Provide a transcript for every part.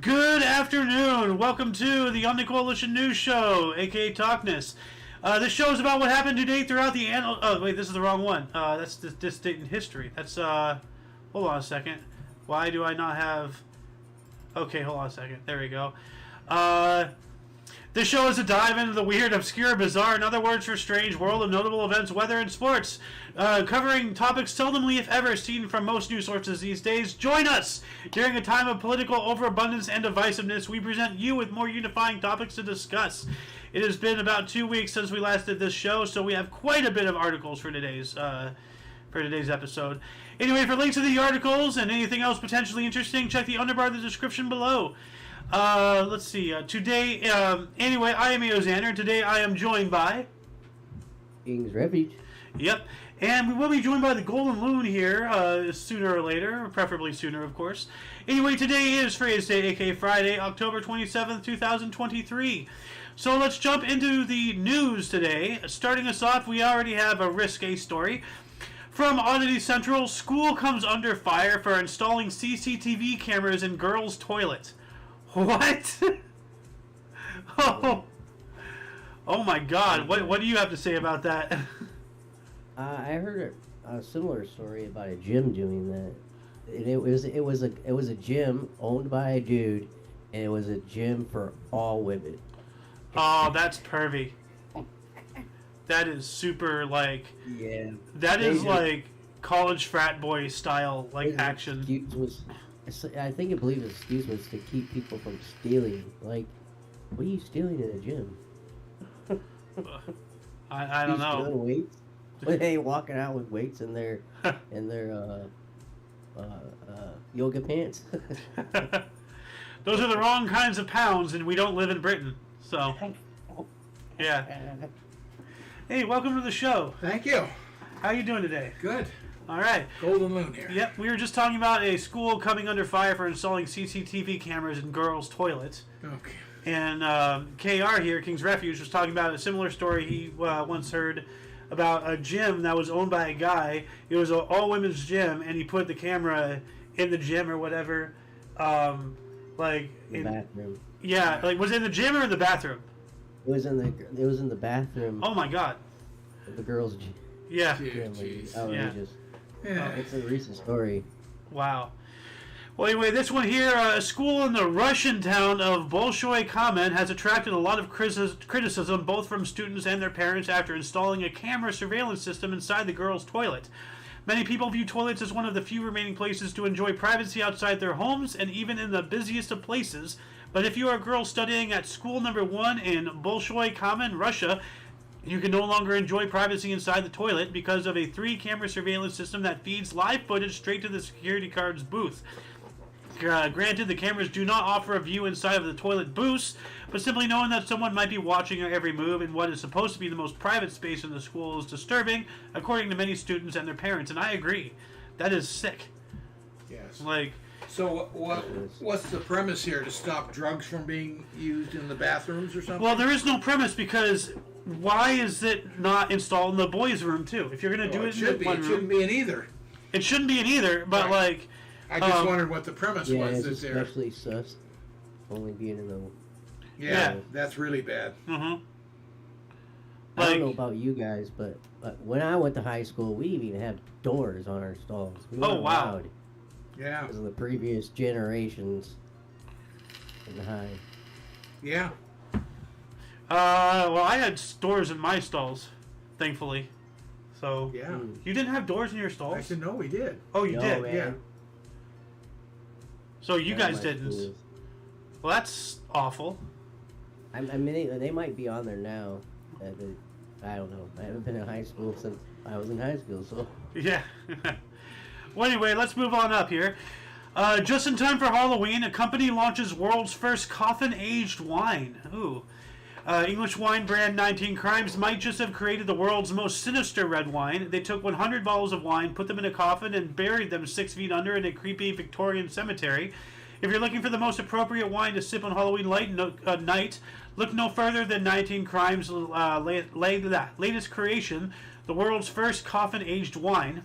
Good afternoon. Welcome to the Omni Coalition News Show, aka TOCNS. This show is about what happened today throughout the Oh, wait, this is the wrong one. That's this date in history. That's Hold on a second. Why do I not have? Okay, hold on a second. There we go. This show is a dive into the weird, obscure, bizarre, in other words for strange world of notable events, weather, and sports. Covering topics seldomly, if ever, seen from most news sources these days. Join us! During a time of political overabundance and divisiveness, we present you with more unifying topics to discuss. It has been about 2 weeks since we last did this show, so we have quite a bit of articles for today's episode. Anyway, for links to the articles and anything else potentially interesting, check the underbar of the description below. Let's see. Today, anyway, I am Eozander, and today I am joined by King's Refuge. Yep, and we will be joined by the Golden Loon here sooner or later, preferably sooner, of course. Anyway, today is Freya's Day, aka Friday, October 27th, 2023. So let's jump into the news today. Starting us off, we already have a risque story. From Oddity Central, school comes under fire for installing CCTV cameras in girls' toilet. What? Oh my God! What do you have to say about that? I heard a similar story about a gym doing that. And it was a gym owned by a dude, and it was a gym for all women. Oh, that's pervy. That is super like. Yeah. That is like college frat boy style action. I believe the excuse was to keep people from stealing. Like, what are you stealing in a gym? I don't know. Stealing weights? When they walking out with weights in their yoga pants. Those are the wrong kinds of pounds, and we don't live in Britain, so yeah. Hey, welcome to the show. Thank you. How you doing today? Good. All right. Golden Loon here. Yep, we were just talking about a school coming under fire for installing CCTV cameras in girls' toilets. Okay. And KR here, King's Refuge, was talking about a similar story he once heard about a gym that was owned by a guy. It was an all-women's gym, and he put the camera in the gym or whatever. The bathroom. Yeah, was it in the gym or in the bathroom? It was in the bathroom. Oh my God. The girls' gym. Yeah. Outrageous. Yeah. It's a recent story. Wow. Well, anyway, this one here, a school in the Russian town of Bolshoi Kamen has attracted a lot of criticism both from students and their parents after installing a camera surveillance system inside the girls' toilet. Many people view toilets as one of the few remaining places to enjoy privacy outside their homes and even in the busiest of places. But if you are a girl studying at school number 1 in Bolshoi Kamen, Russia, you can no longer enjoy privacy inside the toilet because of a 3-camera surveillance system that feeds live footage straight to the security guard's booth. Granted, the cameras do not offer a view inside of the toilet booths, but simply knowing that someone might be watching your every move in what is supposed to be the most private space in the school is disturbing, according to many students and their parents, and I agree. That is sick. Yes. So what's the premise here? To stop drugs from being used in the bathrooms or something? Well, there is no premise because why is it not installed in the boys' room too? If you're going to do it in one room, it shouldn't be in either. It shouldn't be in either, but right. I just wondered what the premise was. It's especially sus. Only being in the. Yeah, that's really bad. Mm-hmm. I don't know about you guys, but when I went to high school, we didn't even have doors on our stalls. We weren't allowed. Yeah. Because of the previous generations in the high. Yeah. Well, I had doors in my stalls, thankfully. So. Yeah. You didn't have doors in your stalls? I said no, we did. Oh, you did? Man. Yeah. So you guys didn't. Well, that's awful. I mean, they might be on there now. I don't know. I haven't been in high school since I was in high school, so. Yeah. Well, anyway, let's move on up here. Just in time for Halloween, a company launches world's first coffin-aged wine. Ooh. English wine brand 19 Crimes might just have created the world's most sinister red wine. They took 100 bottles of wine, put them in a coffin, and buried them 6 feet under in a creepy Victorian cemetery. If you're looking for the most appropriate wine to sip on Halloween night, look no further than 19 Crimes' latest creation, the world's first coffin-aged wine.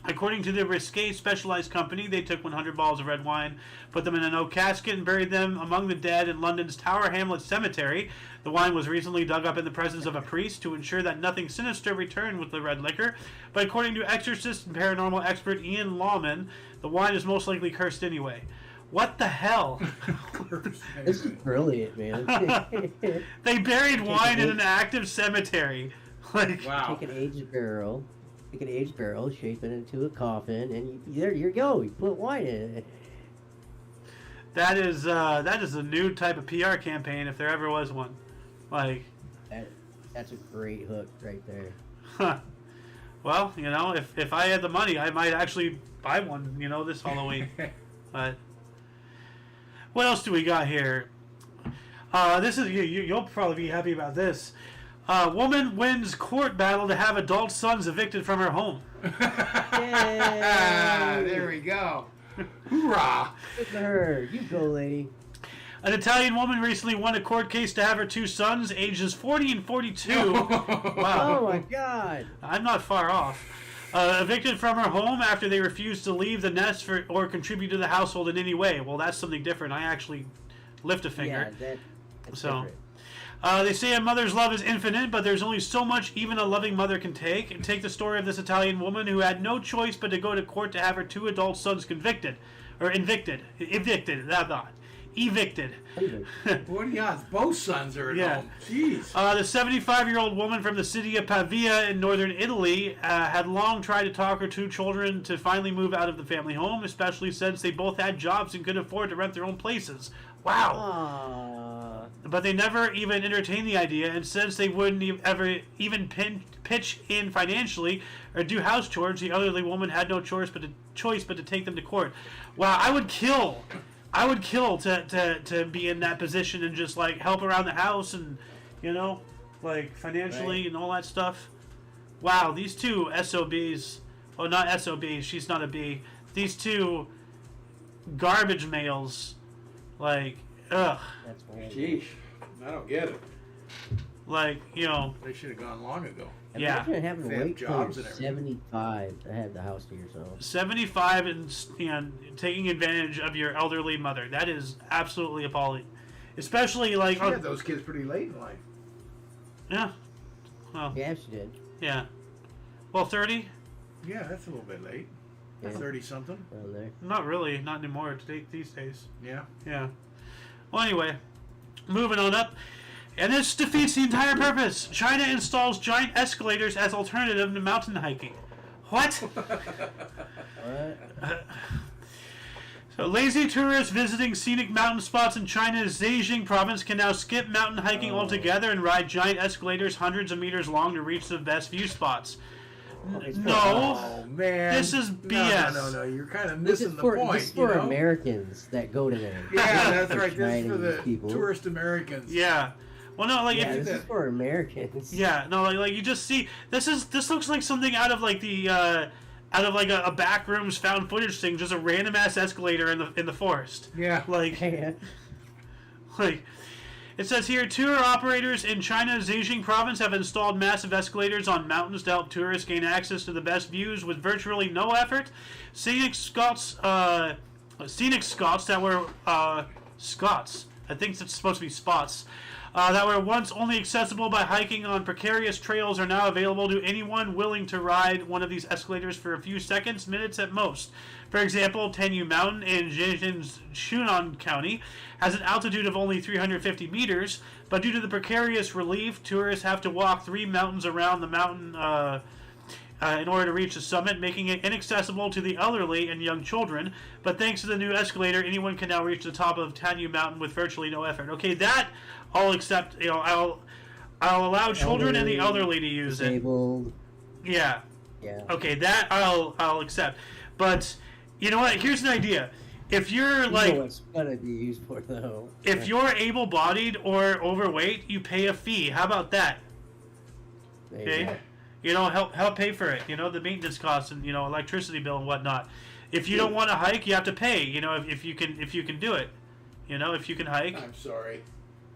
According to the Risque Specialized Company, they took 100 bottles of red wine, put them in an oak casket, and buried them among the dead in London's Tower Hamlets Cemetery. The wine was recently dug up in the presence of a priest to ensure that nothing sinister returned with the red liquor. But according to exorcist and paranormal expert Ian Lawman, the wine is most likely cursed anyway. What the hell? This is brilliant, man. They buried wine in an active cemetery. Like, Wow. Take an aged barrel, shape it into a coffin, and there you go. You put wine in it. that is a new type of PR campaign if there ever was one. Like, That's a great hook right there. huh. Well, you know, if I had the money, I might actually buy one, you know, this Halloween. But what else do we got here? This is you'll probably be happy about this. Woman wins court battle to have adult sons evicted from her home. There we go. Hoorah! Good for her. You go, lady. An Italian woman recently won a court case to have her two sons, ages 40 and 42. Wow. Oh my God. I'm not far off. Evicted from her home after they refused to leave the nest or contribute to the household in any way. Well, that's something different. I actually lift a finger. Yeah, that's So, different. They say a mother's love is infinite, but there's only so much even a loving mother can take. And take the story of this Italian woman who had no choice but to go to court to have her two adult sons evicted. Evicted. What are the odds? Both sons are at Yeah. home. Jeez. The 75-year-old woman from the city of Pavia in northern Italy had long tried to talk her two children to finally move out of the family home, especially since they both had jobs and could afford to rent their own places. Wow. Aww. But they never even entertained the idea, and since they wouldn't ever even pitch in financially or do house chores, the elderly woman had no choice but to take them to court. Wow, I would kill to be in that position and just like help around the house and, you know, like financially Right. and all that stuff. Wow, these two SOBs, oh, not SOBs, she's not a B. These two garbage males, like, ugh, That's weird. Jeez. I don't get it. like, you know, They should have gone long ago. yeah. Imagine having They to have wait till jobs you're and everything. 75 to have the house to yourself. 75 and taking advantage of your elderly mother. That is absolutely appalling. Especially like, She had those kids pretty late in life. yeah, well, Yeah, she did. yeah. Well, 30? Yeah, that's a little bit late. Yeah. 30-something. Around there. Not really, not anymore these days. Yeah. Yeah. Well, anyway, moving on up. And this defeats the entire purpose. China installs giant escalators as alternative to mountain hiking. What? What? So lazy tourists visiting scenic mountain spots in China's Zhejiang province can now skip mountain hiking altogether and ride giant escalators hundreds of meters long to reach the best view spots. No. Oh, man. This is BS. No. You're kind of This missing is for, the point. this is for you know? Americans that go to there. Yeah, that's right. This is Chinese for the people. tourist Americans. Yeah. Well, no, like Yeah, if, this is for Americans. yeah, no, like you just see this looks like something out of like the out of like a back rooms found footage thing, just a random ass escalator in the forest. Yeah. Like Yeah. like it says here, tour operators in China's Zhejiang province have installed massive escalators on mountains to help tourists gain access to the best views with virtually no effort. Scenic Scots that were Scots. I think it's supposed to be spots. That were once only accessible by hiking on precarious trails are now available to anyone willing to ride one of these escalators for a few seconds, minutes at most. For example, Tenyu Mountain in Zhejiang's Shunan County has an altitude of only 350 meters, but due to the precarious relief, tourists have to walk 3 mountains around the mountain in order to reach the summit, making it inaccessible to the elderly and young children. But thanks to the new escalator, anyone can now reach the top of Tenyu Mountain with virtually no effort. Okay, that I'll accept. You know, I'll allow children and the elderly to use it. Disabled. Yeah. Yeah. Okay, that I'll accept. But you know what? Here's an idea. If you're You like, know what's gonna be used for though. if you're able-bodied or overweight, you pay a fee. How about that? There you Okay. go. You know, help pay for it. You know, the maintenance costs and, you know, electricity bill and whatnot. If you don't want to hike, you have to pay. You know, if you can do it. You know, if you can hike. I'm sorry.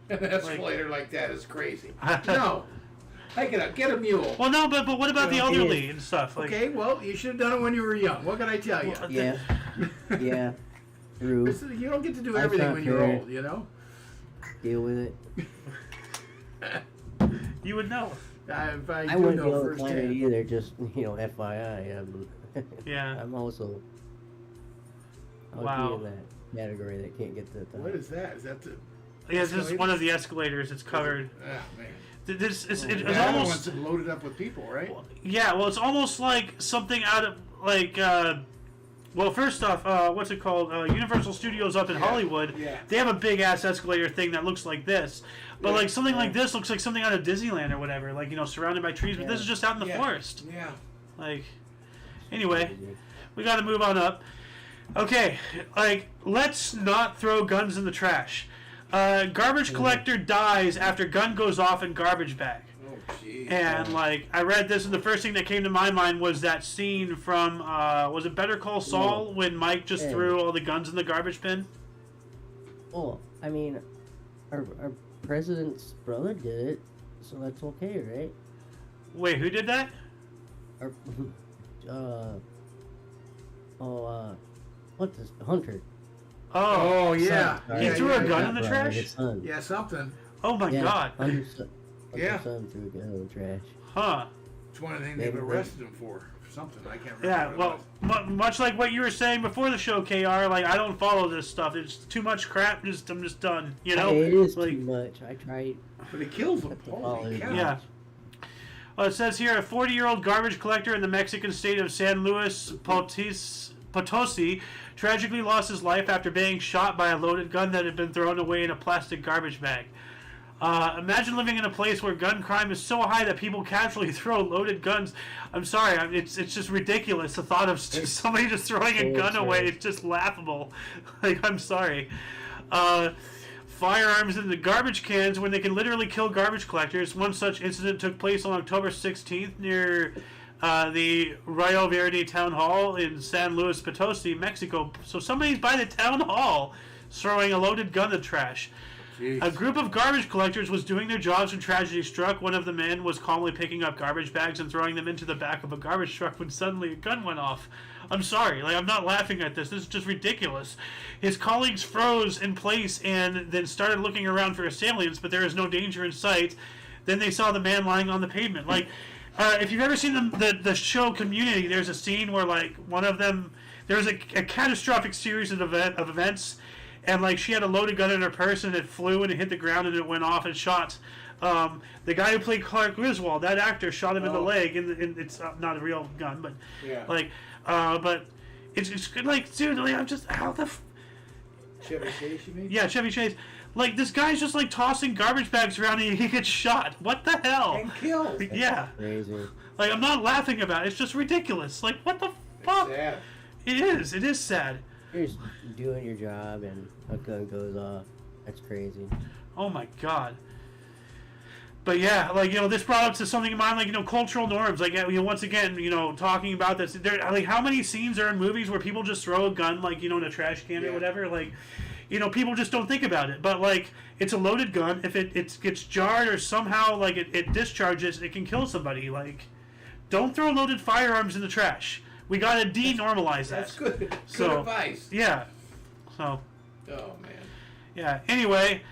An escalator like that is crazy. No. Get a mule. Well, no, but what about the Well, elderly and stuff? Like, Okay, well, you should have done it when you were young. What can I tell you? Yeah. Yeah. True. You don't get to do That's everything not when you're fair. old, you know? Deal with it. you would know. I I do wouldn't be know able to climb it firsthand. either. Just FYI. Yeah. I'm also. I would Wow. be in that category that can't get to the top. What is that? Is that the... Yeah, this is escalator? one of the escalators. It's covered. Oh, man. It's The it's other almost one's loaded up with people, right? yeah. Well, it's almost like something out of like. Well, first off, what's it called? Universal Studios up in Yeah, Hollywood. yeah. They have a big ass escalator thing that looks like this, but Yeah, like something yeah. like this looks like something out of Disneyland or whatever. Like surrounded by trees, but Yeah. this is just out in the Yeah. forest. Yeah. Like, anyway, we got to move on up. Okay, like let's not throw guns in the trash. Garbage collector dies after gun goes off in garbage bag. Oh, jeez. And like I read this, and the first thing that came to my mind was that scene from was it Better Call Saul when Mike just Yeah. threw all the guns in the garbage bin? Well, I mean, our president's brother did it, so that's okay, right? Wait, who did that? Our, what's this? Hunter. Oh, Oh, yeah. Son, He yeah, threw yeah, a gun yeah. in the Brother, trash? his son. Yeah, something. Oh my Yeah, god! Hunter's son, Yeah. son threw a gun in the trash. Huh? It's one of the things they've Maybe. arrested him for something. I can't remember. Yeah. what it Well, was. much like what you were saying before the show, Kr. Like I don't follow this stuff. It's too much crap. I'm just done. You know. It is like, too much. I tried. But he kills them. Oh, Holy cow. Yeah. Well, it says here a 40-year-old garbage collector in the Mexican state of San Luis Potosi tragically lost his life after being shot by a loaded gun that had been thrown away in a plastic garbage bag. Imagine living in a place where gun crime is so high that people casually throw loaded guns. I'm sorry, it's just ridiculous. The thought of somebody just throwing a gun away is just laughable. Like, I'm sorry. Firearms in the garbage cans when they can literally kill garbage collectors. One such incident took place on October 16th near the Rio Verde Town Hall in San Luis Potosi, Mexico. So somebody's by the town hall throwing a loaded gun in the trash. Jeez. A group of garbage collectors was doing their jobs when tragedy struck. One of the men was calmly picking up garbage bags and throwing them into the back of a garbage truck when suddenly a gun went off. I'm sorry, like I'm not laughing at this. This is just ridiculous. His colleagues froze in place and then started looking around for assailants, but there was no danger in sight. Then they saw the man lying on the pavement. Like, if you've ever seen the show Community, there's a scene where like one of them, there's a catastrophic series of events. And like she had a loaded gun in her purse, and it flew and it hit the ground and it went off and shot. The guy who played Clark Griswold, that actor, shot him in the leg, and it's not a real gun, but Yeah. like, but it's good. Like, dude, like, I'm just how the Chevy Chase, you mean? yeah, Chevy Chase. Like this guy's just like tossing garbage bags around and he gets shot. What the hell? And killed. Yeah, Crazy. like I'm not laughing about it. It's just ridiculous. Like what the fuck? Sad. It is. It is sad. You're just doing your job and a gun goes off. That's crazy. Oh my god. But yeah, like this brought up to something in mind, like cultural norms. Like once again, talking about this. There, like how many scenes are in movies where people just throw a gun, like in a trash can or Yeah. whatever. Like, people just don't think about it. But like, it's a loaded gun. If it gets jarred or somehow like it discharges, it can kill somebody. Like, don't throw loaded firearms in the trash. We gotta denormalize that. That's good. Good So, advice. Yeah. So. Oh, man. Yeah. Anyway,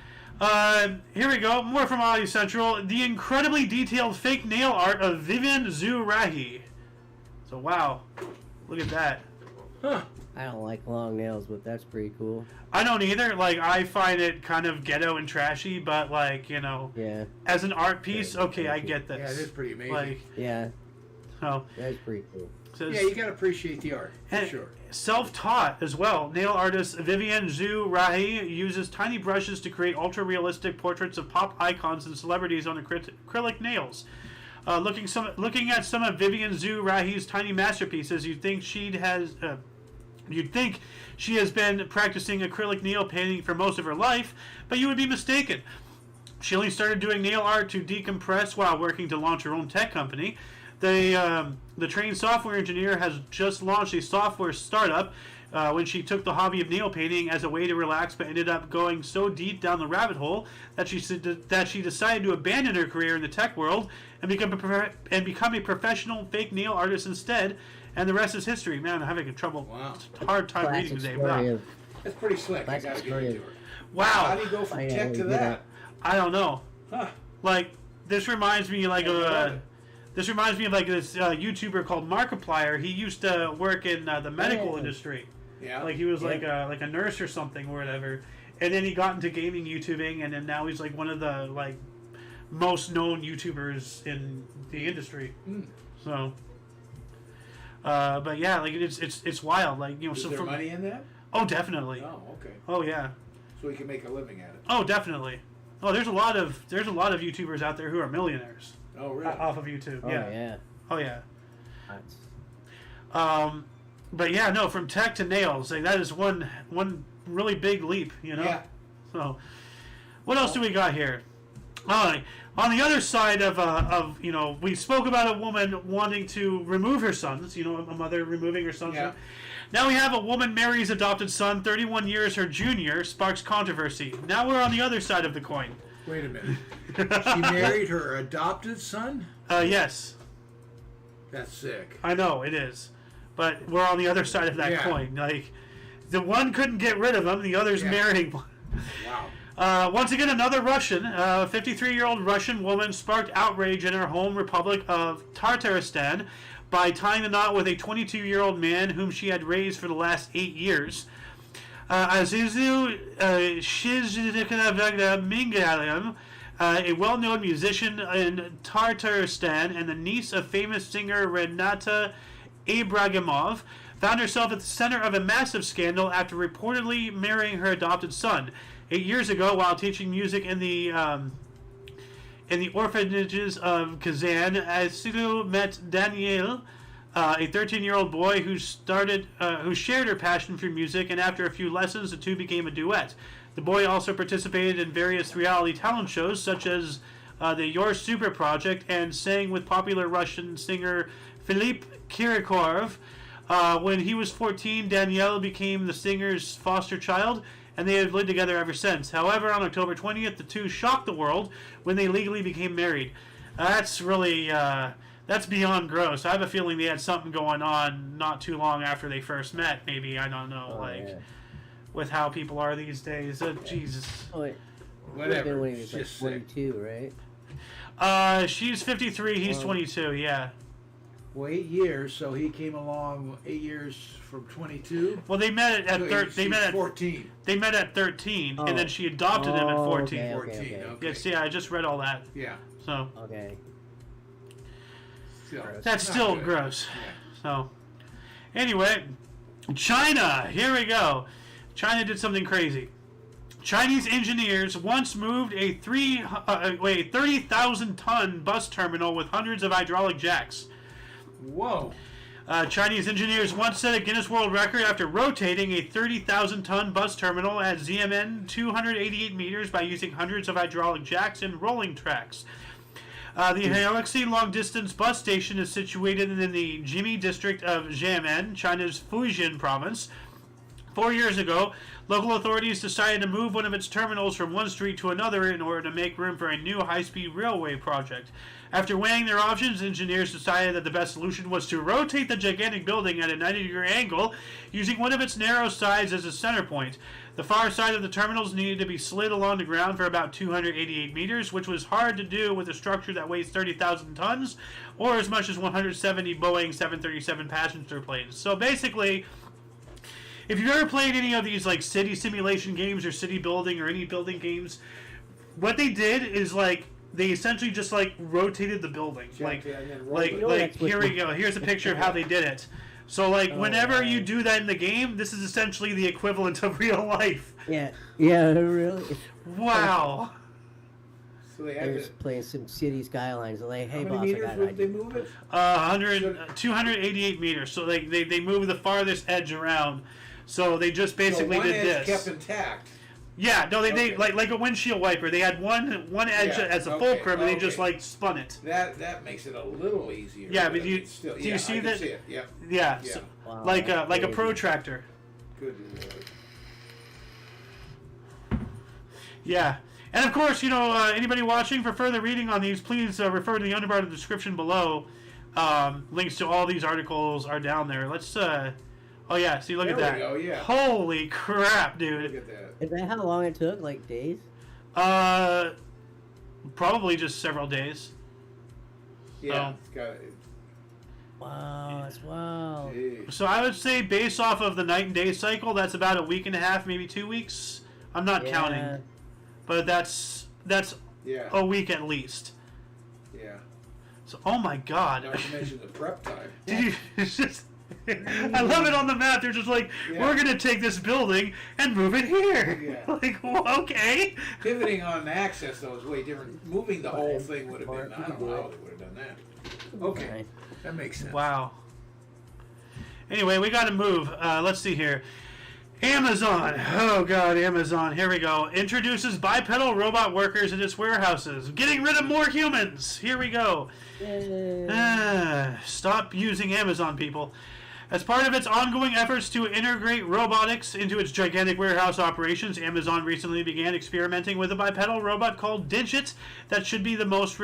here we go. More from Audio Central. The incredibly detailed fake nail art of Vivian Zhu Rahi. So wow, look at that. Huh. I don't like long nails, but that's pretty cool. I don't either. Like I find it kind of ghetto and trashy, but like Yeah. as an art piece, Yeah, okay, I trashy. get this. Yeah, it is pretty amazing. Like Yeah. so. That's pretty cool. Says, Yeah, you gotta appreciate the art, for and sure. self-taught as well. Nail artist Vivian Zhu Rahi uses tiny brushes to create ultra-realistic portraits of pop icons and celebrities on acrylic nails. Looking at some of Vivian Zhu Rahi's tiny masterpieces, you'd think she has been practicing acrylic nail painting for most of her life, but you would be mistaken. She only started doing nail art to decompress while working to launch her own tech company. The trained software engineer has just launched a software startup when she took the hobby of nail painting as a way to relax, but ended up going so deep down the rabbit hole that she decided to abandon her career in the tech world and become a professional fake nail artist instead. And the rest is history. Man, I'm having trouble. Wow. Hard time Classic reading today. story Wow. of- That's pretty slick. I Classic gotta get story into of- it. Wow. How do you go from I tech to get that? I don't know. Huh. Like, this reminds me like of love it. this reminds me of like this YouTuber called Markiplier. He used to work in the medical Yeah. industry. Yeah. Like he was Yeah. like a nurse or something or whatever. And then he got into gaming YouTubing, and then now he's like one of the like most known YouTubers in the industry. Mm. So, but yeah, like it's wild. Like Is so there from money in that? oh definitely Oh, okay. oh yeah So we can make a living at it. oh definitely oh there's a lot of YouTubers out there who are millionaires Oh, really? off of YouTube. Oh, yeah. Oh yeah. That's- But yeah, no, from tech to nails, like that is one really big leap, you know. Yeah. So, what else do we got here? All right, on the other side of we spoke about a woman wanting to remove her sons, a mother removing her sons. Yeah. Now we have a woman marries adopted son, 31 years her junior, sparks controversy. Now we're on the other side of the coin. Wait a minute. She married her adopted son? Yes, That's sick. I know it is, but we're on the other side of that Yeah. coin. Like, the one couldn't get rid of him, the other's Yeah. marrying one. Wow. Once again, another Russian, 53-year-old Russian woman sparked outrage in her home republic of Tartaristan by tying the knot with a 22-year-old man whom she had raised for the last 8 years. Azizu Shizhikanamingalim, a well-known musician in Tartaristan and the niece of famous singer Renata Ibragimov, found herself at the center of a massive scandal after reportedly marrying her adopted son. 8 years ago, while teaching music in the orphanages of Kazan, Azizu met Daniel, a 13-year-old boy who shared her passion for music, and after a few lessons, the two became a duet. The boy also participated in various reality talent shows, such as the Your Super Project, and sang with popular Russian singer Philipp Kirkorov. When he was 14, Danielle became the singer's foster child, and they have lived together ever since. However, on October 20th, the two shocked the world when they legally became married. That's really... that's beyond gross. I have a feeling they had something going on not too long after they first met. Maybe, I don't know, yeah. with how people are these days. Jesus. Oh, wait. Whatever. When he was like Just sick. 22, right? She's 53, he's Well, 22, yeah. Well, 8 years, so he came along 8 years from 22. Well, they met at She's 14. They met at 13, Oh. and then she adopted him at 14. Okay. 14, okay. Yes, yeah, I just read all that. Yeah. So Okay. So, that's not still good. gross. Yeah. So anyway, China. Here we go. China did something crazy. Chinese engineers once moved a 30,000-ton bus terminal with hundreds of hydraulic jacks. Whoa. Chinese engineers once set a Guinness World Record after rotating a 30,000-ton bus terminal at ZMN 288 meters by using hundreds of hydraulic jacks and rolling tracks. The Heoxi long-distance bus station is situated in the Jimmy district of Xiamen, China's Fujian province. 4 years ago, local authorities decided to move one of its terminals from one street to another in order to make room for a new high-speed railway project. After weighing their options, engineers decided that the best solution was to rotate the gigantic building at a 90-degree angle, using one of its narrow sides as a center point. The far side of the terminals needed to be slid along the ground for about 288 meters, which was hard to do with a structure that weighs 30,000 tons, or as much as 170 Boeing 737 passenger planes. So basically, if you've ever played any of these like city simulation games or city building or any building games, what they did is like they essentially just like rotated the building. Jacked it and then rolled Like it. that's what here we go. Here's a picture of how they did it. So like whenever you do that in the game, this is essentially the equivalent of real life. Yeah. Yeah, really. Wow. So they They're had to. just playing some city skylines. They're like, hey, How boss, many I meters got would an they idea. move it? 288 meters. So they moved the farthest edge around. So they just basically so one did edge this. kept intact. Yeah, no, they Okay. like a windshield wiper. They had one edge Yeah, as a okay, fulcrum, and they just okay. like spun it. That makes it a little easier. Yeah, but I you- mean, still, do you yeah, see I can that- See it. Yeah. Yeah, Yeah. so- Wow, like that's a crazy. protractor. Good Lord. Yeah. And of course, anybody watching, for further reading on these, please refer to the underbar of the description below. Links to all these articles are down there. Let's, oh yeah, see, look at that. There we go, yeah. Holy crap, dude. Look at that. Is that how long it took? Like days? Probably just several days. Yeah, it's got it. Wow, that's wild. So I would say, based off of the night and day cycle, that's about a week and a half, maybe 2 weeks. I'm not counting, but that's a week at least. Yeah. So, oh my God! Not to mention the prep time. It's just, I love it on the map. They're just like, we're gonna take this building and move it here. Yeah. Like, well, okay. Pivoting on access though is way different. Moving the whole thing would have been. I don't know how they would have done that. Okay, that makes sense. Wow. Anyway, we got to move. Let's see here. Amazon. Oh, God, Amazon. Here we go. Introduces bipedal robot workers in its warehouses. Getting rid of more humans. Here we go. Stop using Amazon, people. As part of its ongoing efforts to integrate robotics into its gigantic warehouse operations, Amazon recently began experimenting with a bipedal robot called Digit that should be the most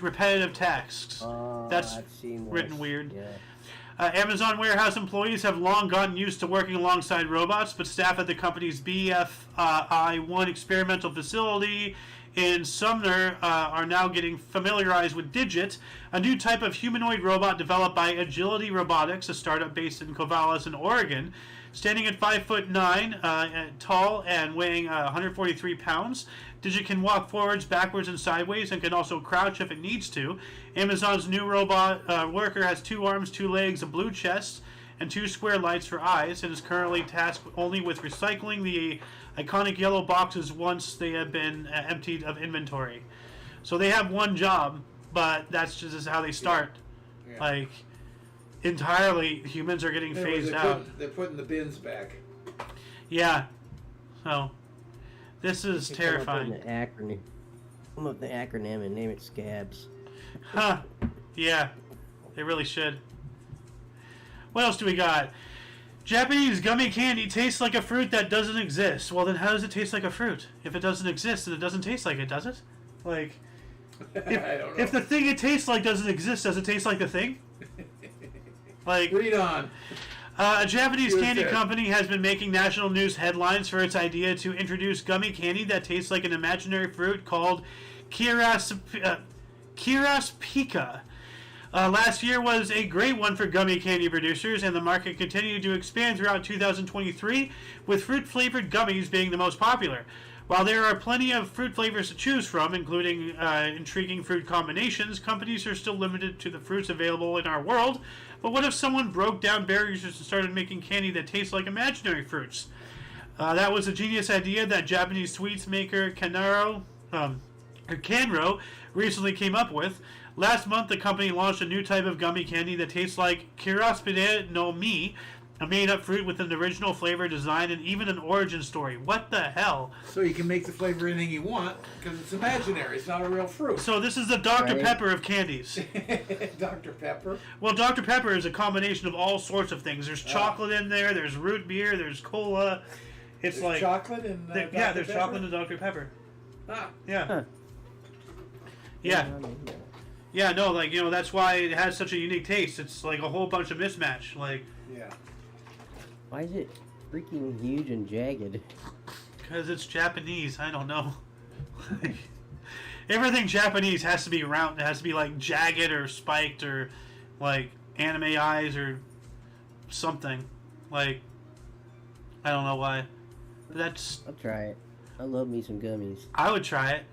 repetitive tasks. That's written weird. Yeah. Amazon warehouse employees have long gotten used to working alongside robots, but staff at the company's BFI-1 experimental facility in Sumner are now getting familiarized with Digit, a new type of humanoid robot developed by Agility Robotics, a startup based in Corvallis in Oregon. Standing at 5'9", tall and weighing 143 pounds, Digit can walk forwards, backwards, and sideways, and can also crouch if it needs to. Amazon's new robot worker has 2 arms, 2 legs, a blue chest, and 2 square lights for eyes, and is currently tasked only with recycling the iconic yellow boxes once they have been emptied of inventory. So they have one job, but that's just how they start. Yeah. Like, entirely, humans are getting phased out. They're putting the bins back. Yeah. So, this is terrifying. Come up with the acronym and name it Scabs. Huh. Yeah. They really should. What else do we got? Japanese gummy candy tastes like a fruit that doesn't exist. Well, then how does it taste like a fruit? If it doesn't exist, then it doesn't taste like it, does it? Like, I don't know. if the thing it tastes like doesn't exist, does it taste like the thing? Like, read on. A Japanese candy company has been making national news headlines for its idea to introduce gummy candy that tastes like an imaginary fruit called Kiraspika. Last year was a great one for gummy candy producers, and the market continued to expand throughout 2023, with fruit-flavored gummies being the most popular. While there are plenty of fruit flavors to choose from, including intriguing fruit combinations, companies are still limited to the fruits available in our world. But what if someone broke down barriers and started making candy that tastes like imaginary fruits? That was a genius idea that Japanese sweets maker Kanro recently came up with. Last month, the company launched a new type of gummy candy that tastes like Kiraspide no Mi, a made-up fruit with an original flavor, design, and even an origin story. What the hell? So you can make the flavor anything you want, because it's imaginary. It's not a real fruit. So this is the Dr. Pepper of candies. Dr. Pepper? Well, Dr. Pepper is a combination of all sorts of things. There's chocolate in there, there's root beer, there's cola. It's there's like chocolate and Dr. yeah, there's Pepper? chocolate in Dr. Pepper. Ah. Yeah. Huh. Yeah. Yeah, no, like, that's why it has such a unique taste. It's like a whole bunch of mismatch. Like, yeah. Why is it freaking huge and jagged? Because it's Japanese. I don't know. Everything Japanese has to be round. It has to be like jagged or spiked or like anime eyes or something. Like, I don't know why. But I'll try it. I love me some gummies. I would try it.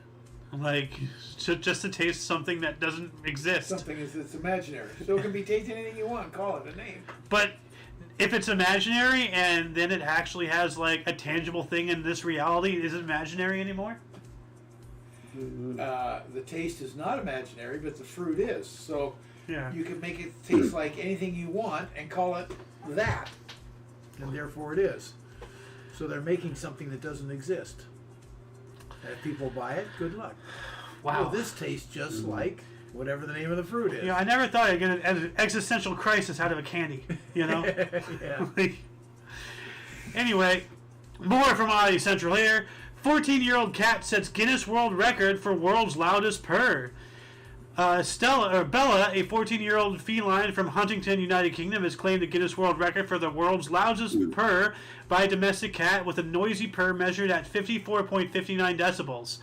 Like, just to taste something that doesn't exist. Something it's imaginary. So it can be tasted anything you want. Call it a name. But if it's imaginary and then it actually has like a tangible thing in this reality, is it imaginary anymore? The taste is not imaginary, but the fruit is. So Yeah. you can make it taste like anything you want and call it that. And therefore it is. So they're making something that doesn't exist. If people buy it, good luck. Wow. Well, this tastes just like whatever the name of the fruit is. You know, I never thought I'd get an existential crisis out of a candy. You know. Yeah. Anyway, more from Audio Central here. 14-year-old cat sets Guinness World Record for world's loudest purr. Bella, a 14-year-old feline from Huntington, United Kingdom, has claimed the Guinness World Record for the world's loudest purr by a domestic cat with a noisy purr measured at 54.59 decibels.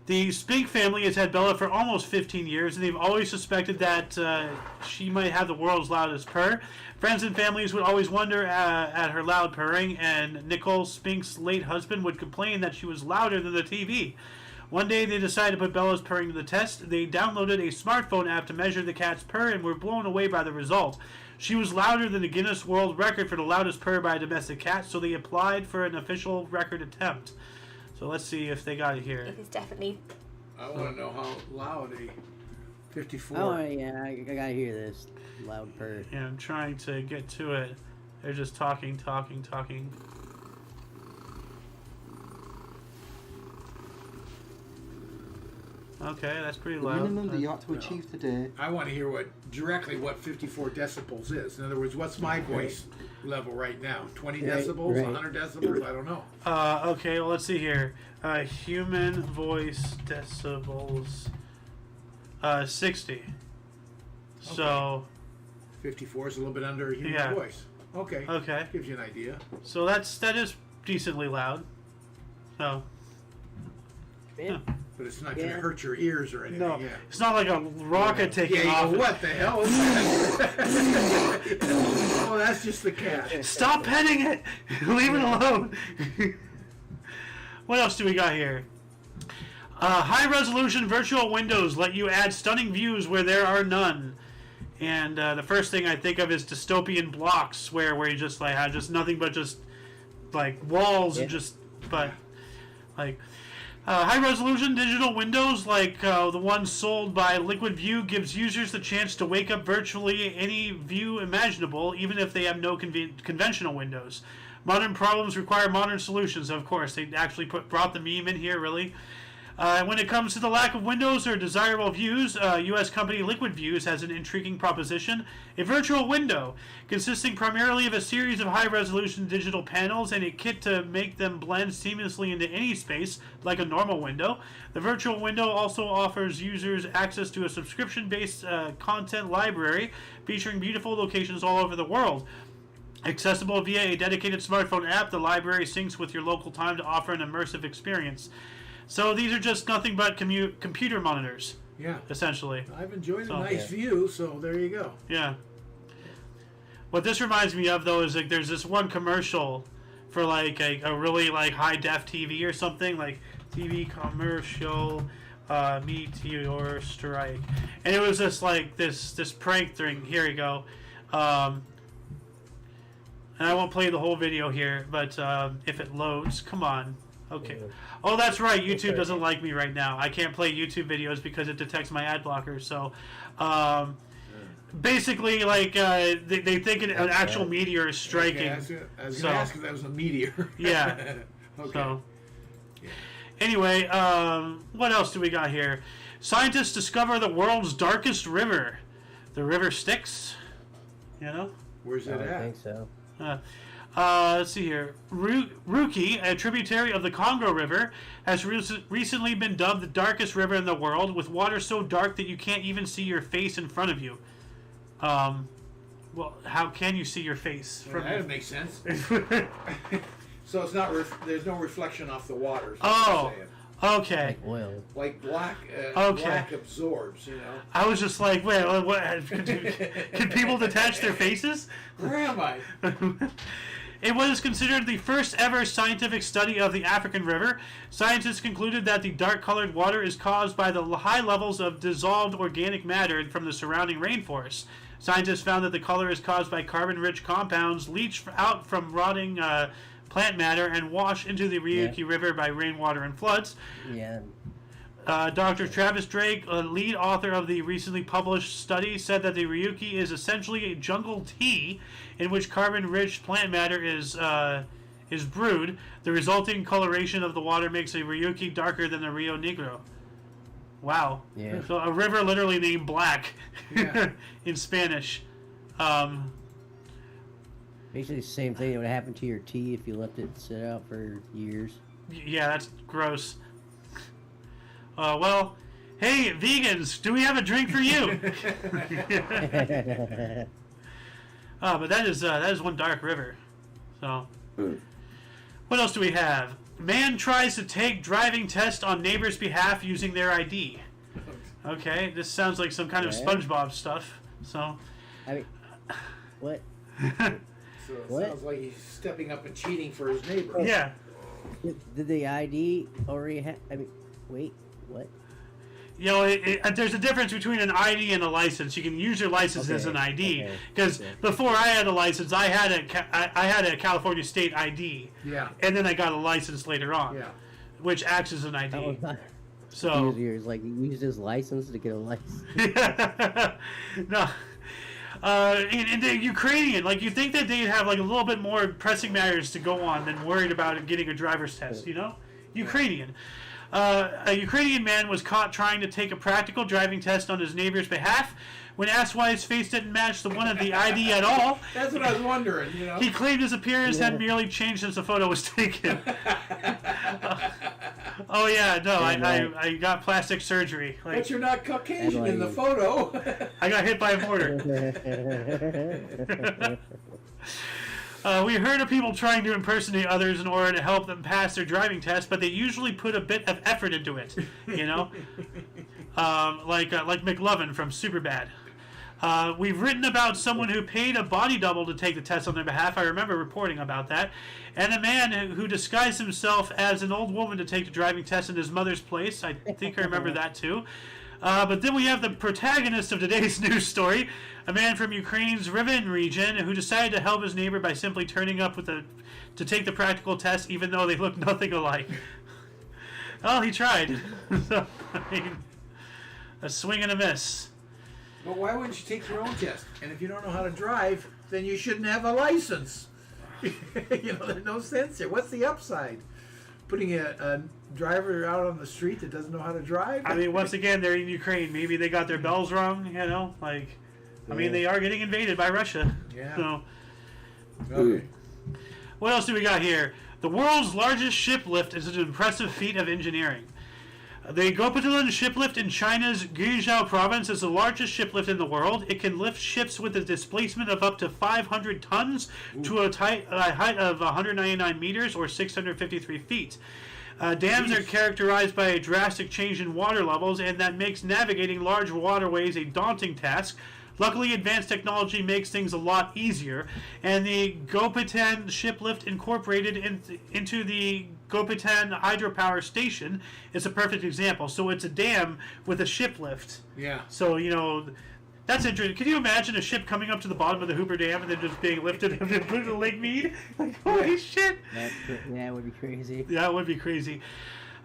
The Spink family has had Bella for almost 15 years, and they've always suspected that she might have the world's loudest purr. Friends and families would always wonder at her loud purring, and Nicole Spink's late husband would complain that she was louder than the TV. One day they decided to put Bella's purring to the test. They downloaded a smartphone app to measure the cat's purr and were blown away by the result. She was louder than the Guinness World Record for the loudest purr by a domestic cat, so they applied for an official record attempt. So let's see if they got it here. It is definitely. I want to know how loud a 54. Oh yeah, I gotta hear this loud purr. Yeah, I'm trying to get to it. They're just talking. Okay, that's pretty The loud. minimum that you ought to achieve today. I want to hear what 54 decibels is. In other words, what's my voice level right now? 20 decibels? Right. 100 decibels? I don't know. Okay, well, let's see here. Human voice decibels, 60. So, 54 is a little bit under human Yeah. voice. Okay. okay. Gives you an idea. So that is decently loud. So, Yeah. But it's not going to Yeah. hurt your ears or anything. no, Yeah. it's not like a rocket taking Yeah, off. what the hell is that? Oh, that's just the cat. Stop petting it! Leave it alone! What else do we got here? High-resolution virtual windows let you add stunning views where there are none. And the first thing I think of is dystopian blocks, where you just like have just nothing but just like walls and just like high-resolution digital windows like the one sold by Liquid View gives users the chance to wake up virtually any view imaginable, even if they have no conventional windows. Modern problems require modern solutions, of course. They actually brought the meme in here, really. When it comes to the lack of windows or desirable views, U.S. company Liquid Views has an intriguing proposition. A virtual window, consisting primarily of a series of high-resolution digital panels and a kit to make them blend seamlessly into any space, like a normal window. The virtual window also offers users access to a subscription-based content library featuring beautiful locations all over the world. Accessible via a dedicated smartphone app, the library syncs with your local time to offer an immersive experience. So these are just nothing but computer monitors, Yeah. essentially. I've enjoyed a So- nice view, so there you go. Yeah. What this reminds me of, though, is like there's this one commercial for like a really like high def TV or something, like TV commercial, Meteor Strike, and it was just like this prank thing. Here you go. And I won't play the whole video here, but if it loads, come on. Okay. Oh, that's right. YouTube doesn't like me right now. I can't play YouTube videos because it detects my ad blocker. So, basically, like they think an actual meteor is striking. Okay, I was going to ask if that was a meteor. Yeah. Okay. So, anyway, what else do we got here? Scientists discover the world's darkest river. The river Styx. You know? Where's it I at? think so. Let's see here. Ruki, a tributary of the Congo River, has recently been dubbed the darkest river in the world, with water so dark that you can't even see your face in front of you. Well, how can you see your face? Well, that makes sense. So it's not. There's no reflection off the water. Is what Oh, you're saying. okay. Like oil. Like black. Okay. Black absorbs. You know. I was just like, wait, what? Can people detach their faces? Where am I? It was considered the first ever scientific study of the African river. Scientists concluded that the dark-colored water is caused by the high levels of dissolved organic matter from the surrounding rainforest. Scientists found that the color is caused by carbon-rich compounds leached out from rotting plant matter and washed into the Ryuki River by rainwater and floods. Yeah. Dr. Travis Drake, a lead author of the recently published study, said that the Ryuki is essentially a jungle tea in which carbon-rich plant matter is brewed. The resulting coloration of the water makes a Ryuki darker than the Rio Negro. Wow. Yeah. So a river literally named Black Yeah. in Spanish. Basically the same thing that would happen to your tea if you let it sit out for years. Yeah, that's gross. Well, hey, vegans, do we have a drink for you? But that is one dark river. So, what else do we have? Man tries to take driving test on neighbor's behalf using their ID. Okay, this sounds like some kind of SpongeBob stuff. So, I mean, what? So it What? sounds like he's stepping up and cheating for his neighbor. yeah. Did the ID already have? I mean, wait, what? You know, there's a difference between an ID and a license. You can use your license as an ID because before I had a license, I had a California state ID, and then I got a license later on, which acts as an That was ID. not So years. Like he used his license to get a license. no. And the Ukrainian, like you think that they'd have like a little bit more pressing matters to go on than worried about getting a driver's test, you know? Ukrainian. A Ukrainian man was caught trying to take a practical driving test on his neighbor's behalf. When asked why his face didn't match the one of the ID at all, That's what I was wondering, you know. he claimed his appearance had merely changed since the photo was taken. Oh yeah, no, I got plastic surgery. Like, But you're not Caucasian in the photo. I got hit by a mortar. We heard of people trying to impersonate others in order to help them pass their driving test, but they usually put a bit of effort into it, you know? Like McLovin from Superbad. We've written about someone who paid a body double to take the test on their behalf. I remember reporting about that. And a man who disguised himself as an old woman to take the driving test in his mother's place. I think I remember that too. But then we have the protagonist of today's news story, a man from Ukraine's Rivne region who decided to help his neighbor by simply turning up to take the practical test even though they look nothing alike. Well, he tried. So, I mean, a swing and a miss. But why wouldn't you take your own test? And if you don't know how to drive, then you shouldn't have a license. You know, there's no sense here. What's the upside? Putting a driver out on the street that doesn't know how to drive? I mean, once again, they're in Ukraine. Maybe they got their bells wrong, you know? Like, I mean, they are getting invaded by Russia. Yeah. So, Okay. what else do we got here? The world's largest ship lift is an impressive feat of engineering. The Gopatan shiplift in China's Guizhou province is the largest shiplift in the world. It can lift ships with a displacement of up to 500 tons to a height of 199 meters or 653 feet. Dams are characterized by a drastic change in water levels, and that makes navigating large waterways a daunting task. Luckily, advanced technology makes things a lot easier, and the Gopatan shiplift incorporated into the Gopatan hydropower station is a perfect example. So it's a dam with a shiplift. Yeah. So, you know, that's interesting. Can you imagine a ship coming up to the bottom of the Hooper Dam and then just being lifted and put into Lake Mead? Like, holy shit! That would be crazy. That would be crazy.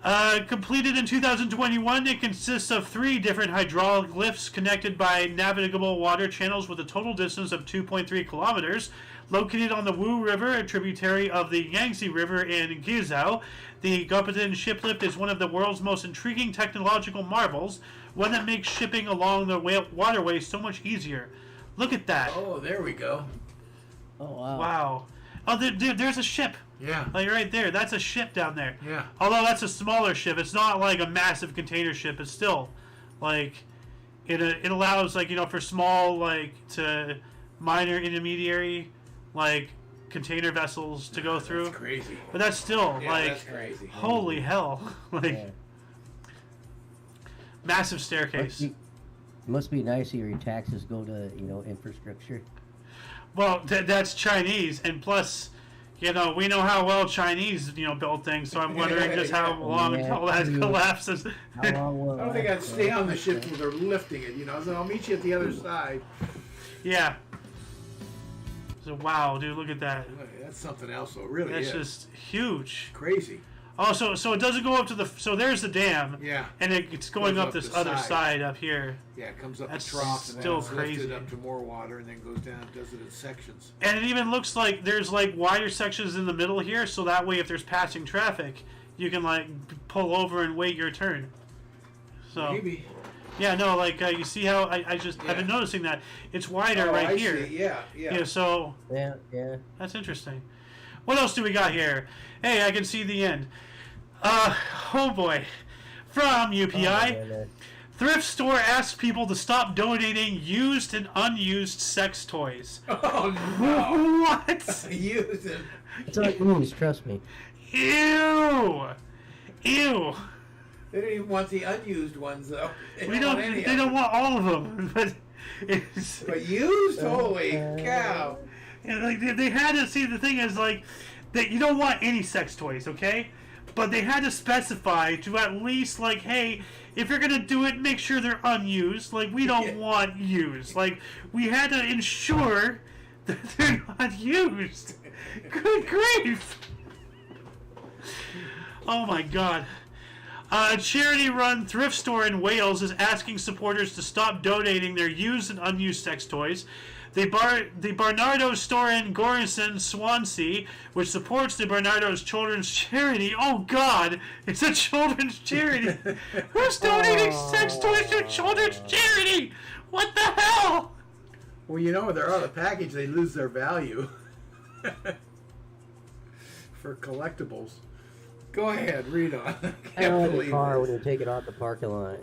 Completed in 2021, it consists of 3 different hydraulic lifts connected by navigable water channels with a total distance of 2.3 kilometers. Located on the Wu River, a tributary of the Yangtze River in Guizhou, the Gopatan shiplift is one of the world's most intriguing technological marvels, one that makes shipping along the waterway so much easier. Look at that. Oh, there we go. Oh wow. Wow. Oh, there's a ship. Yeah. Like right there, that's a ship down there. Yeah. Although that's a smaller ship, it's not like a massive container ship. It's still, like, it allows, like, you know, for small, like, to minor intermediary, like, container vessels to go through. That's crazy. But that's still, Yeah, like, that's crazy. holy hell, like, Yeah. massive staircase. Must be nice if your taxes go to, you know, infrastructure. Well, that's Chinese, and plus, you know, we know how well Chinese, you know, build things, so I'm wondering just how long until that collapses. How long will I don't think I'd stay on the ship when they're lifting it, you know, so I'll meet you at the other side. Yeah. So, wow, dude, look at that. That's something else, though, really. That's is. just huge. Crazy. Oh, so it doesn't go up to the... So there's the dam. Yeah. And it's going Goes up up this the other side. side up here. Yeah, it comes up That's the trough and still then it's crazy. lifted up to more water and then goes down and does it in sections. And it even looks like there's, like, wider sections in the middle here, so that way if there's passing traffic, you can, like, pull over and wait your turn. So Maybe. yeah, no, like you see how I've been noticing that it's wider Oh, right I here. see. Yeah. Yeah, so Yeah. that's interesting. What else do we got here? Hey, I can see the end. Oh boy. From UPI, Oh, thrift store asks people to stop donating used and unused sex toys. Oh no! What? Use it. it's unused, trust me. Ew! Ew! They don't even want the unused ones though. They We don't don't. want any They of don't them. want all of them, but it's. But used? Holy cow! And like they had to see, the thing is like that you don't want any sex toys, okay? But they had to specify to at least like, hey, if you're gonna do it, make sure they're unused. Like we don't want used. Like we had to ensure that they're not used. Good grief! Oh my god. A charity-run thrift store in Wales is asking supporters to stop donating their used and unused sex toys. The Barnardo's store in Gorison, Swansea, which supports the Barnardo's Children's Charity. Oh God, it's a children's charity. Who's donating sex toys to children's charity? What the hell? Well, you know, they're out of the package. They lose their value for collectibles. Go ahead, read on. I don't like the car when you take it off the parking lot.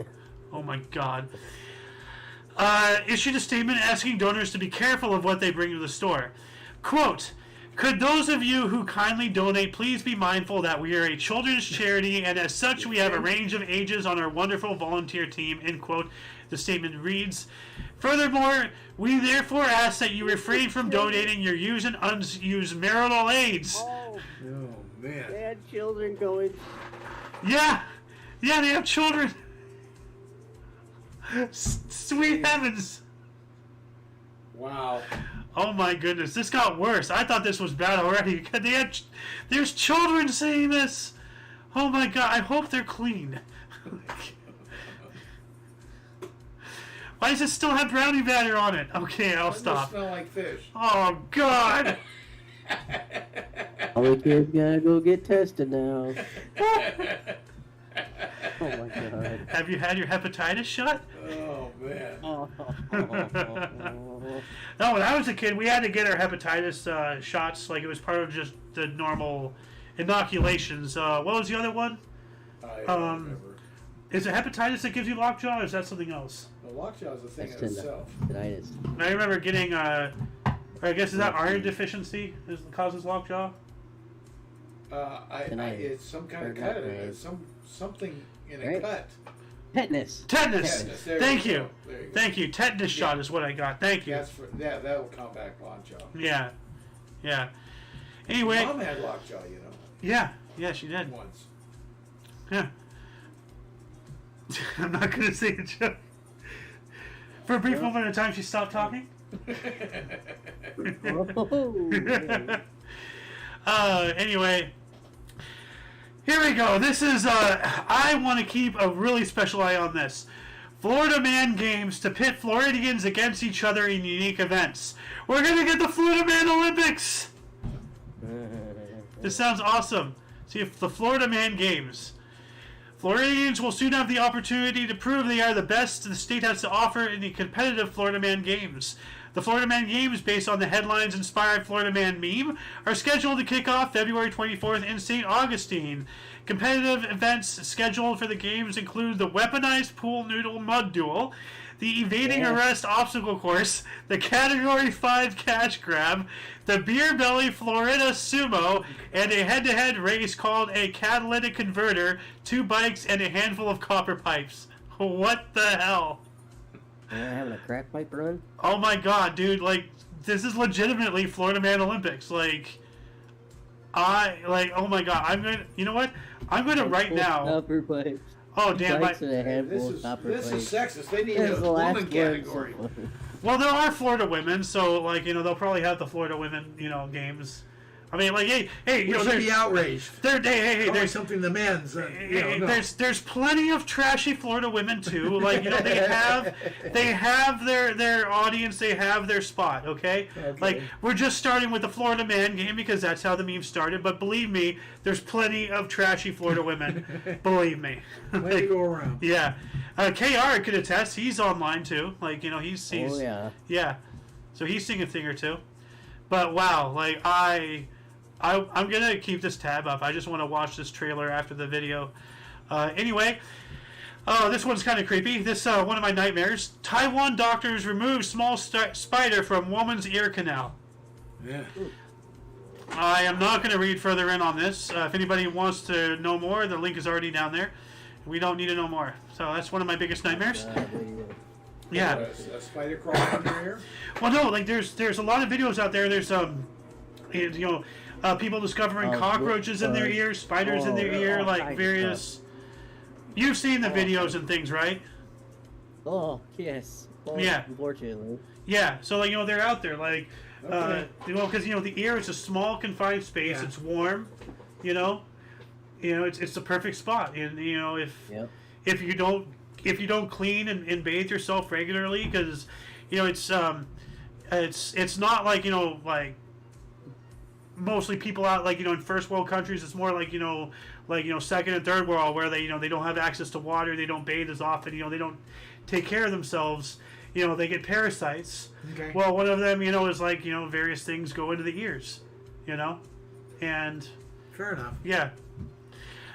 Oh my God. Issued a statement asking donors to be careful of what they bring to the store. Quote, could those of you who kindly donate please be mindful that we are a children's charity and as such we have a range of ages on our wonderful volunteer team, end quote. The statement reads, furthermore, we therefore ask that you refrain from donating your used and unused marital aids. Oh, man. they had children going. Yeah, they have children. Sweet heavens. Wow. Oh my goodness, this got worse. I thought this was bad already. There's children saying this. Oh my God, I hope they're clean. Why does it still have brownie batter on it? Okay, I'll stop. Smell like fish. Oh God. All the kids gotta go get tested now. Oh my God. Have you had your hepatitis shot? Oh man. No, when I was a kid, we had to get our hepatitis shots. Like it was part of just the normal inoculations. What was the other one? I don't remember. Is it hepatitis that gives you lockjaw, or is that something else? The lockjaw is a thing in That's itself. tinnitus. I remember getting, or I guess is that iron deficiency causes lockjaw? It's some kind of cut. It's something in a Right. cut. Tetanus. Tetanus. Tetanus, there Thank you you. go. There you go. Thank you. Tetanus shot is what I got. Thank you. That will combat lockjaw. Yeah. Anyway. Mom had lockjaw, you know. Yeah, she did. Once. Yeah. I'm not gonna say a joke. For a brief moment of time, she stopped talking. Anyway, here we go. This is, I want to keep a really special eye on this. Florida Man Games to pit Floridians against each other in unique events. We're going to get the Florida Man Olympics! This sounds awesome. See, if the Florida Man Games. Floridians will soon have the opportunity to prove they are the best the state has to offer in the competitive Florida Man Games. The Florida Man Games, based on the headlines-inspired Florida Man meme, are scheduled to kick off February 24th in St. Augustine. Competitive events scheduled for the games include the weaponized pool noodle mud duel, the evading arrest obstacle course, the Category 5 cash grab, the beer belly Florida sumo, and a head-to-head race called a catalytic converter, 2 bikes, and a handful of copper pipes. What the hell? Having a crack pipe run? Oh my God, dude! Like, this is legitimately Florida Man Olympics. Like, oh my God! I'm gonna. You know what? I'm gonna right now. Copper pipes. Oh damn! Bikes and a handful This of copper is pipes. sexist. They need This a is the last woman one. category. Well, there are Florida women, so like they'll probably have the Florida women games. I mean, like, hey, We should be outraged. Hey, There's there's something the men's. No. there's plenty of trashy Florida women too. Like, you know, they have their audience, they have their spot. Okay? Like, we're just starting with the Florida man game because that's how the meme started. But believe me, there's plenty of trashy Florida women. Believe me. Way to go around. Yeah. KR could attest. He's online too. Like, you know, he's Oh yeah. yeah. So he's seen a thing or two. But wow, like I'm gonna keep this tab up. I just want to watch this trailer after the video. Anyway, this one's kind of creepy. This one of my nightmares. Taiwan doctors remove small spider from woman's ear canal. Yeah. I am not going to read further in on this. If anybody wants to know more, the link is already down there. We don't need to know more. So that's one of my biggest nightmares. Yeah. A spider crawling under your ear? Well, no, like there's a lot of videos out there. There's people discovering cockroaches in their ears, spiders in their ear, like various. You've seen the videos and things, right? Oh yes. Well, Yeah. Unfortunately. Yeah. So like, you know, they're out there, like, you know, because, you know, the ear is a small confined space. Yeah. It's warm, you know, it's the perfect spot. And you know, if you don't clean and bathe yourself regularly, because, you know, it's not like, you know, like mostly people out, like, you know, in first world countries. It's more like, you know, second and third world, where they, you know, they don't have access to water, they don't bathe as often, you know, they don't take care of themselves, you know, they get parasites. Okay. Well, one of them, you know, is like, you know, various things go into the ears, you know, and Fair enough. yeah.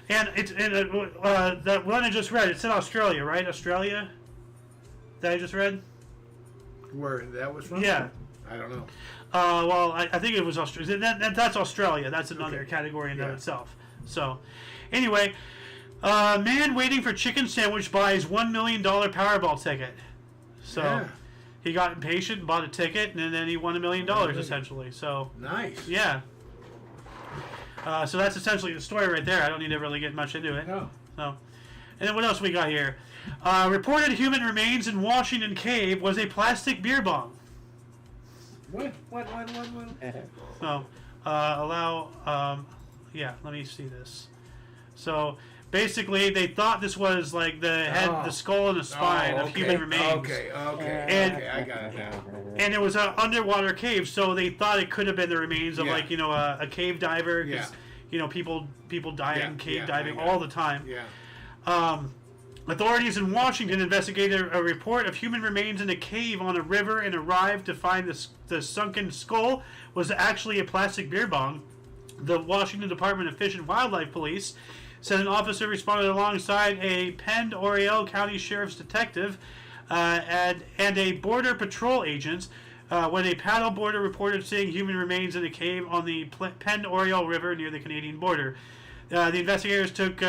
And that one I just read, it's in Australia, right? Australia? That I just read? Where that was from? Yeah. I don't know. Well, I think it was Australia. That's Australia. That's another category in and of itself. So, anyway, man waiting for chicken sandwich buys $1 million Powerball ticket. So, he got impatient, bought a ticket, and then he won $1 million, essentially. So, Nice. yeah. So that's essentially the story right there. I don't need to really get much into it. No. So, and then what else we got here? Reported human remains in Washington cave was a plastic beer bong. What? So, yeah, let me see this. So, basically, they thought this was like the head, the skull, and the spine of human remains. Okay, I got it now. And it was an underwater cave, so they thought it could have been the remains of, like, you know, a cave diver. Because, you know, people die in cave diving all the time. Yeah. Authorities in Washington investigated a report of human remains in a cave on a river and arrived to find the sunken skull was actually a plastic beer bong. The Washington Department of Fish and Wildlife Police said an officer responded alongside a Penn Oriole County Sheriff's detective and a Border Patrol agent when a paddle boarder reported seeing human remains in a cave on the Penn Oriole River near the Canadian border. The investigators took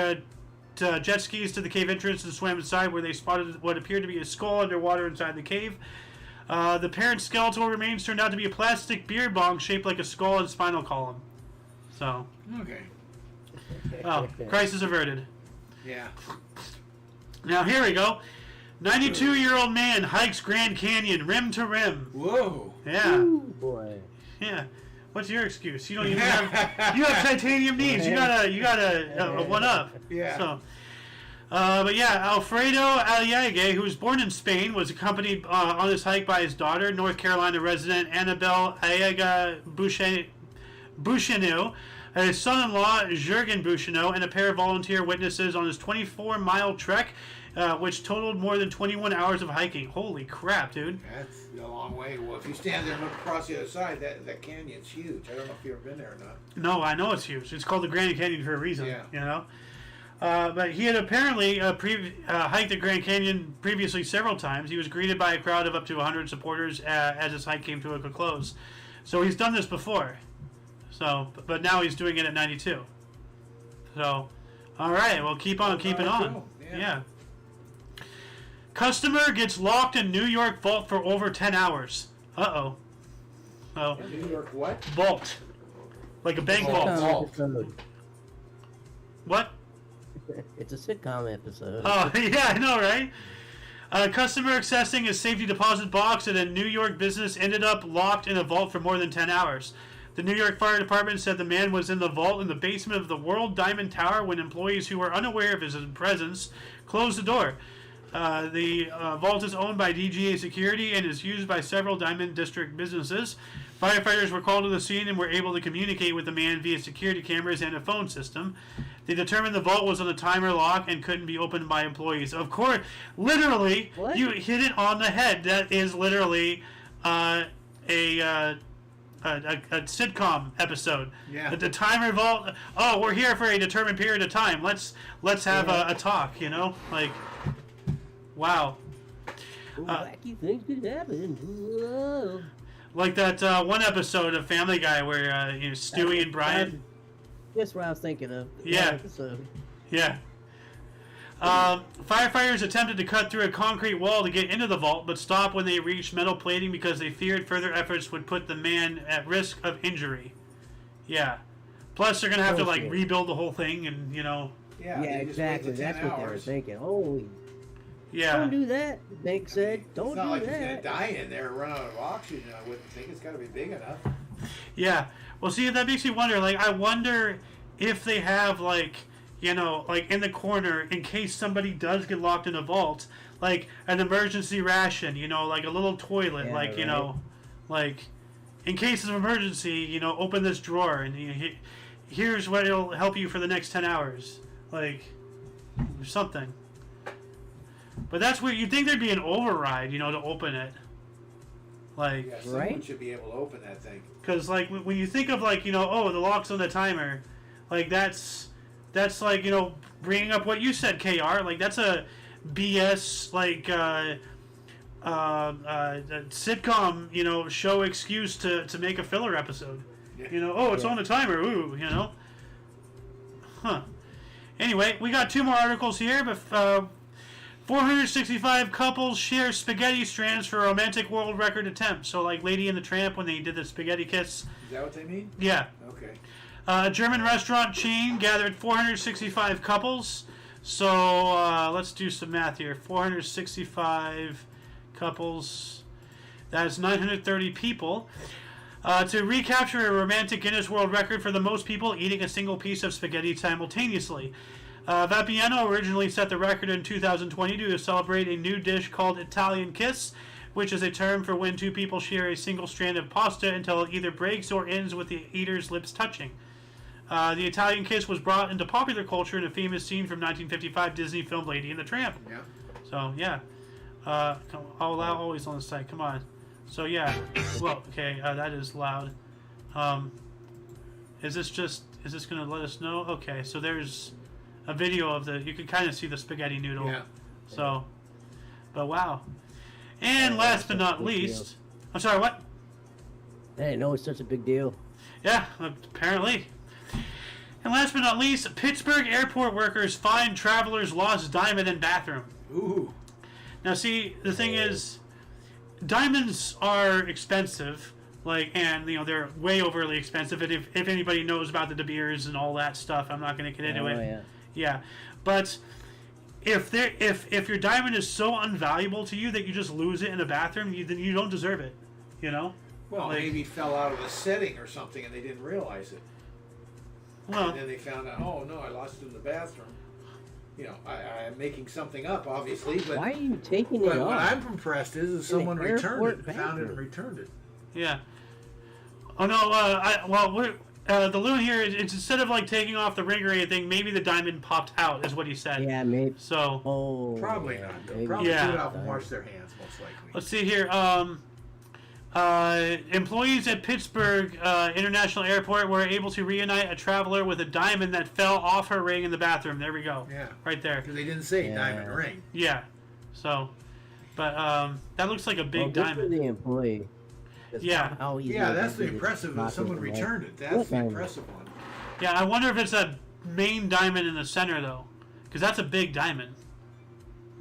jet skis to the cave entrance and swam inside, where they spotted what appeared to be a skull underwater inside the cave. The parent skeletal remains turned out to be a plastic beer bong shaped like a skull and spinal column. So, Okay. well, crisis averted. Yeah. Now here we go. 92-year-old man hikes Grand Canyon rim to rim. Whoa. Yeah. Ooh, boy. Yeah. What's your excuse? You don't even have. You have titanium knees. You gotta one up. Yeah. So, but yeah, Alfredo Aliaga, who was born in Spain, was accompanied on this hike by his daughter, North Carolina resident Annabelle Ayaga Bouchineau, his son-in-law Jurgen Bouchineau, and a pair of volunteer witnesses on his 24-mile trek, which totaled more than 21 hours of hiking. Holy crap, dude! That's a long way. Well, if you stand there and look across the other side, that canyon's huge. I don't know if you've ever been there or not. No, I know it's huge. It's called the Grand Canyon for a reason. Yeah. You know. But he had apparently hiked the Grand Canyon previously several times. He was greeted by a crowd of up to 100 supporters as his hike came to a close. So he's done this before. So, but now he's doing it at 92. So, all right, well, keep on keeping on. Cool. Yeah. Customer gets locked in New York vault for over 10 hours. Uh-oh. Oh. New York what? Vault. Like a bank vault. Episode. What? It's a sitcom episode. Oh, yeah, I know, right? A customer accessing a safety deposit box at a New York business ended up locked in a vault for more than 10 hours. The New York Fire Department said the man was in the vault in the basement of the World Diamond Tower when employees who were unaware of his presence closed the door. The vault is owned by DGA Security and is used by several Diamond District businesses. Firefighters were called to the scene and were able to communicate with the man via security cameras and a phone system. They determined the vault was on a timer lock and couldn't be opened by employees. Of course, literally, What? you hit it on the head. That is literally a sitcom episode. Yeah. The timer vault. Oh, we're here for a determined period of time. Let's have a talk. You know, like, wow. Wacky things could happen. Whoa. Like that one episode of Family Guy where Stewie and Brian. That's what I was thinking of. Yeah. Yeah. Firefighters attempted to cut through a concrete wall to get into the vault, but stopped when they reached metal plating because they feared further efforts would put the man at risk of injury. Yeah. Plus, they're gonna have to like rebuild the whole thing, and Yeah, Yeah, they just wait exactly. the That's 10 what they were hours. thinking. Holy, yeah. don't do that. Bank said, don't It's not do like he's gonna that. die in there and run out of oxygen. I wouldn't think it's got to be big enough. Yeah. Well, see, that makes me wonder. Like, I wonder if they have like in the corner in case somebody does get locked in a vault, like an emergency ration. Like a little toilet. Yeah, like right. like in case of emergency. Open this drawer and here's what it'll help you for the next 10 hours. Like something. But that's where you'd think there'd be an override, to open it. Like, Yeah, someone Right? should be able to open that thing. because like when you think of like the lock's on the timer, like that's like bringing up what you said, KR. Like that's a BS like sitcom show excuse to make a filler episode. Yeah. It's on the timer. Ooh, Huh. Anyway, we got 2 more articles here, but 465 couples share spaghetti strands for a romantic world record attempt. So, like Lady and the Tramp when they did the spaghetti kiss. Is that what they mean? Yeah. Okay. A German restaurant chain gathered 465 couples. So, let's do some math here. 465 couples. That's 930 people. To recapture a romantic Guinness World Record for the most people eating a single piece of spaghetti simultaneously. Vapiano originally set the record in 2020 to celebrate a new dish called Italian Kiss, which is a term for when 2 people share a single strand of pasta until it either breaks or ends with the eater's lips touching. The Italian Kiss was brought into popular culture in a famous scene from 1955 Disney film Lady and the Tramp. Yeah. So, yeah. All loud, always on the side. Come on. So, yeah. Well, okay, that is loud. Is this going to let us know? Okay, so there's a video of you can kind of see the spaghetti noodle. Yeah. So, but wow. And last but not least, I'm sorry, what? I didn't know it's such a big deal. Yeah, apparently. And last but not least, Pittsburgh airport workers find travelers lost diamond in bathroom. Ooh. Now, see, the thing is, diamonds are expensive, and they're way overly expensive. And if anybody knows about the De Beers and all that stuff, I'm not going to get into it. Yeah. Yeah, but if your diamond is so unvaluable to you that you just lose it in a bathroom, then you don't deserve it. Well, maybe it fell out of a setting or something and they didn't realize it. Well, And then they found out, oh no, I lost it in the bathroom. I'm making something up, obviously, but Why are you taking it what off? I'm impressed is someone the returned airport it, found it, and bathroom. returned it. yeah. Oh no. The loon here is instead of taking off the ring or anything, maybe the diamond popped out, is what he said. Yeah, maybe. So Oh, Probably yeah, not. They'll maybe. probably Yeah. took it off and washed their hands, most likely. let's see here. Employees at Pittsburgh International Airport were able to reunite a traveler with a diamond that fell off her ring in the bathroom. There we go. Yeah. Right there. Because they didn't say Yeah. diamond ring. Yeah. So, but that looks like a big Well, good for diamond. the employee. 'Cause Yeah. how easy Yeah, it that's is the to impressive. knock That someone it away. returned it. That's What the diamond? impressive one. Yeah, I wonder if it's a main diamond in the center though, because that's a big diamond.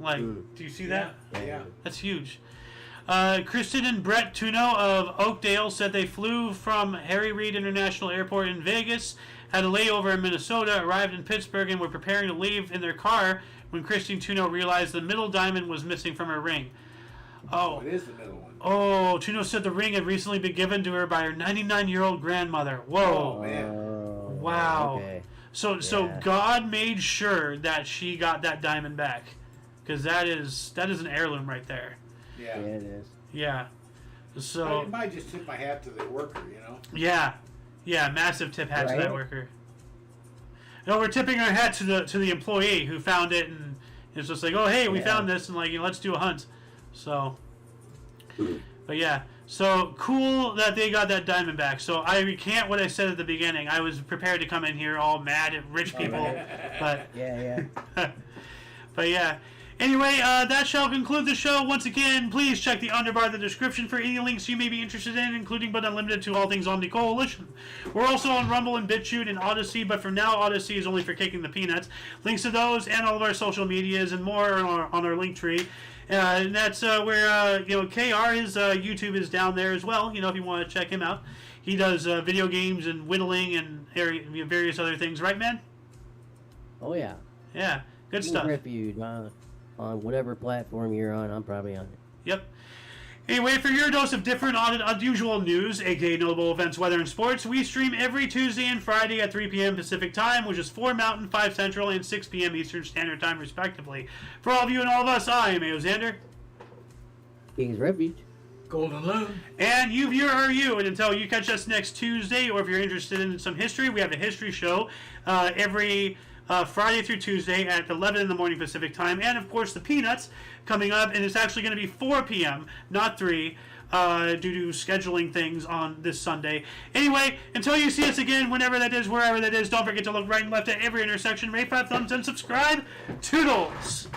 Do you see that? Yeah. That's huge. Kristen and Brett Tuno of Oakdale said they flew from Harry Reid International Airport in Vegas, had a layover in Minnesota, arrived in Pittsburgh, and were preparing to leave in their car when Christine Tuno realized the middle diamond was missing from her ring. Oh, it is the middle one. Oh, Tuno said the ring had recently been given to her by her 99-year-old grandmother. Whoa. Oh, man. Wow. Okay. So Yeah. God made sure that she got that diamond back, because that is an heirloom right there. Yeah. Yeah, it is. Yeah. I So might just tip my hat to the worker, you know. yeah, massive tip hat to Right. that worker. No, we're tipping our hat to the employee who found it, and it's just like, oh hey, we Yeah. found this, and like, let's do a hunt. So, but yeah. So cool that they got that diamond back. So I recant what I said at the beginning. I was prepared to come in here all mad at rich people, but Yeah. but yeah. Anyway, that shall conclude the show. Once again, please check the underbar of the description for any links you may be interested in, including but not limited to all things Omni Coalition. We're also on Rumble and BitChute and Odyssey, but for now, Odyssey is only for kicking the peanuts. Links to those and all of our social medias and more are on our link tree. And that's where KR, his YouTube is down there as well. If you want to check him out, he does video games and whittling and various other things, right, man? Oh yeah. Yeah, good stuff. Refuge on whatever platform you're on. I'm probably on it. Yep. Anyway, for your dose of different, unusual news, aka notable events, weather, and sports, we stream every Tuesday and Friday at 3 p.m. Pacific Time, which is 4 Mountain, 5 Central, and 6 p.m. Eastern Standard Time, respectively. For all of you and all of us, I am A.O. Xander. King's Refuge. Golden Loon. And you, viewer, are you. And until you catch us next Tuesday, or if you're interested in some history, we have a history show every Friday through Tuesday at 11 in the morning Pacific Time. And, of course, the Peanuts coming up. And it's actually going to be 4 p.m., not 3, due to scheduling things on this Sunday. Anyway, until you see us again, whenever that is, wherever that is, don't forget to look right and left at every intersection, rate 5 thumbs, and subscribe. Toodles!